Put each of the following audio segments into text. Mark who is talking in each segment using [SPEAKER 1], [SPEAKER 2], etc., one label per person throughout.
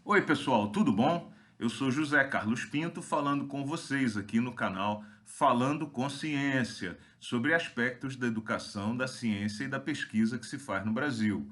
[SPEAKER 1] Oi, pessoal, tudo bom? Eu sou José Carlos Pinto falando com vocês aqui no canal Falando com Ciência, sobre aspectos da educação, da ciência e da pesquisa que se faz no Brasil.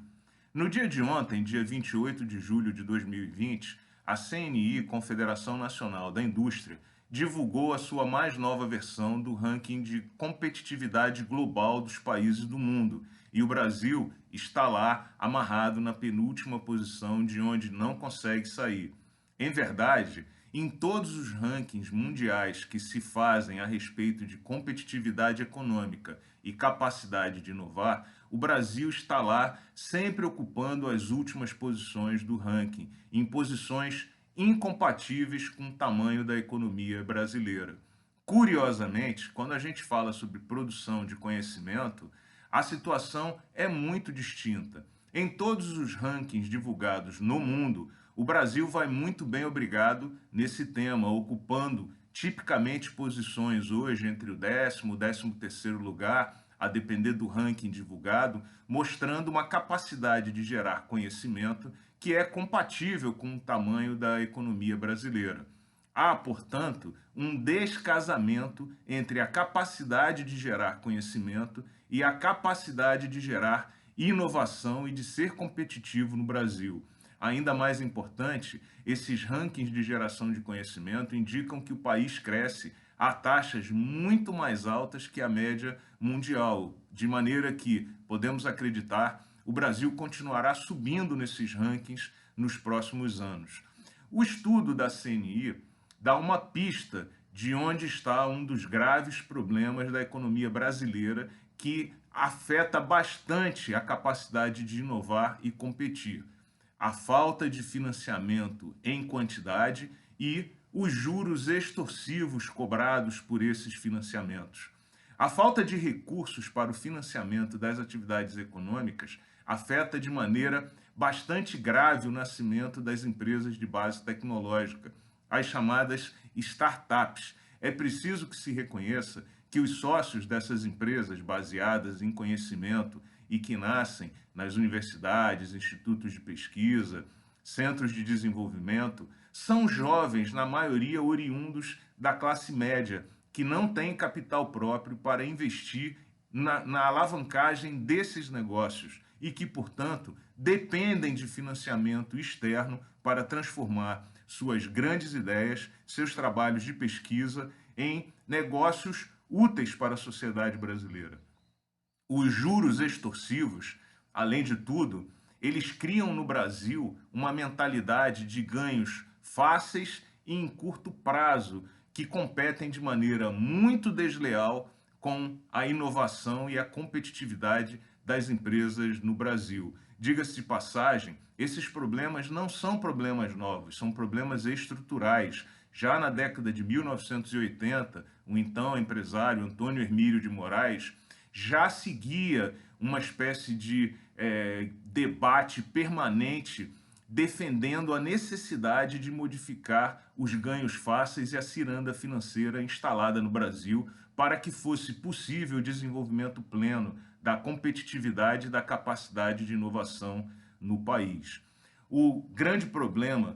[SPEAKER 1] No dia de ontem, dia 28 de julho de 2020, a CNI, Confederação Nacional da Indústria, divulgou a sua mais nova versão do ranking de competitividade global dos países do mundo. E o Brasil está lá, amarrado na penúltima posição, de onde não consegue sair. Em verdade, em todos os rankings mundiais que se fazem a respeito de competitividade econômica e capacidade de inovar, o Brasil está lá sempre ocupando as últimas posições do ranking, em posições incompatíveis com o tamanho da economia brasileira. Curiosamente, quando a gente fala sobre produção de conhecimento, a situação é muito distinta. Em todos os rankings divulgados no mundo, o Brasil vai muito bem, obrigado, nesse tema, ocupando tipicamente posições hoje entre o 10º e o 13º lugar, a depender do ranking divulgado, mostrando uma capacidade de gerar conhecimento que é compatível com o tamanho da economia brasileira. Há, portanto, um descasamento entre a capacidade de gerar conhecimento e a capacidade de gerar inovação e de ser competitivo no Brasil. Ainda mais importante, esses rankings de geração de conhecimento indicam que o país cresce a taxas muito mais altas que a média mundial, de maneira que, podemos acreditar, o Brasil continuará subindo nesses rankings nos próximos anos. O estudo da CNI dá uma pista de onde está um dos graves problemas da economia brasileira que afeta bastante a capacidade de inovar e competir: a falta de financiamento em quantidade e os juros extorsivos cobrados por esses financiamentos. A falta de recursos para o financiamento das atividades econômicas afeta de maneira bastante grave o nascimento das empresas de base tecnológica, as chamadas startups. É preciso que se reconheça que os sócios dessas empresas baseadas em conhecimento e que nascem nas universidades, institutos de pesquisa, centros de desenvolvimento, são jovens, na maioria oriundos da classe média, que não têm capital próprio para investir na alavancagem desses negócios e que, portanto, dependem de financiamento externo para transformar suas grandes ideias, seus trabalhos de pesquisa em negócios úteis para a sociedade brasileira. Os juros extorsivos, além de tudo, eles criam no Brasil uma mentalidade de ganhos fáceis e em curto prazo, que competem de maneira muito desleal com a inovação e a competitividade das empresas no Brasil. Diga-se de passagem, esses problemas não são problemas novos, são problemas estruturais. Já na década de 1980, o então empresário Antônio Hermílio de Moraes já seguia uma espécie de debate permanente defendendo a necessidade de modificar os ganhos fáceis e a ciranda financeira instalada no Brasil para que fosse possível o desenvolvimento pleno da competitividade e da capacidade de inovação no país. O grande problema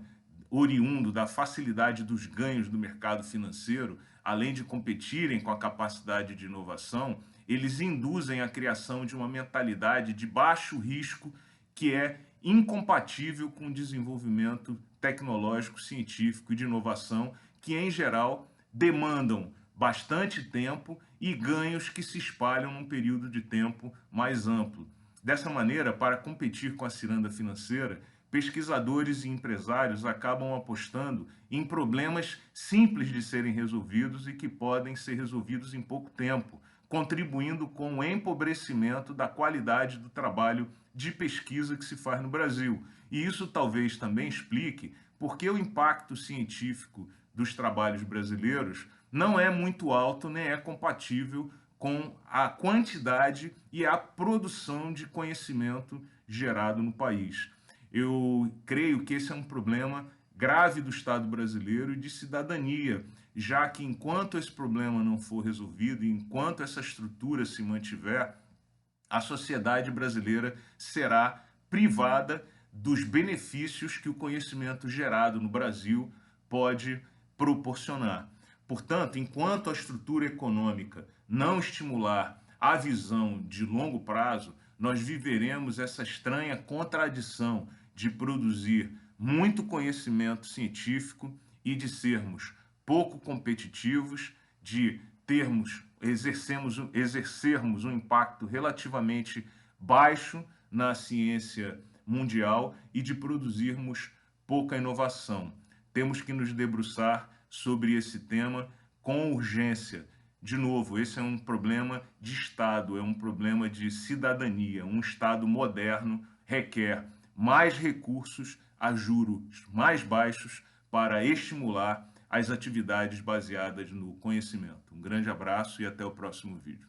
[SPEAKER 1] oriundo da facilidade dos ganhos do mercado financeiro, além de competirem com a capacidade de inovação, eles induzem a criação de uma mentalidade de baixo risco que é incompatível com o desenvolvimento tecnológico, científico e de inovação, que, em geral, demandam bastante tempo e ganhos que se espalham num período de tempo mais amplo. Dessa maneira, para competir com a ciranda financeira, pesquisadores e empresários acabam apostando em problemas simples de serem resolvidos e que podem ser resolvidos em pouco tempo, contribuindo com o empobrecimento da qualidade do trabalho de pesquisa que se faz no Brasil. E isso talvez também explique por que o impacto científico dos trabalhos brasileiros não é muito alto, nem é compatível com a quantidade e a produção de conhecimento gerado no país. Eu creio que esse é um problema grave do Estado brasileiro e de cidadania, já que enquanto esse problema não for resolvido, enquanto essa estrutura se mantiver, a sociedade brasileira será privada dos benefícios que o conhecimento gerado no Brasil pode proporcionar. Portanto, enquanto a estrutura econômica não estimular a visão de longo prazo, nós viveremos essa estranha contradição de produzir muito conhecimento científico e de sermos pouco competitivos, de exercermos um impacto relativamente baixo na ciência mundial e de produzirmos pouca inovação. Temos que nos debruçar sobre esse tema com urgência. De novo, esse é um problema de Estado, é um problema de cidadania. Um Estado moderno requer mais recursos a juros mais baixos para estimular as atividades baseadas no conhecimento. Um grande abraço e até o próximo vídeo.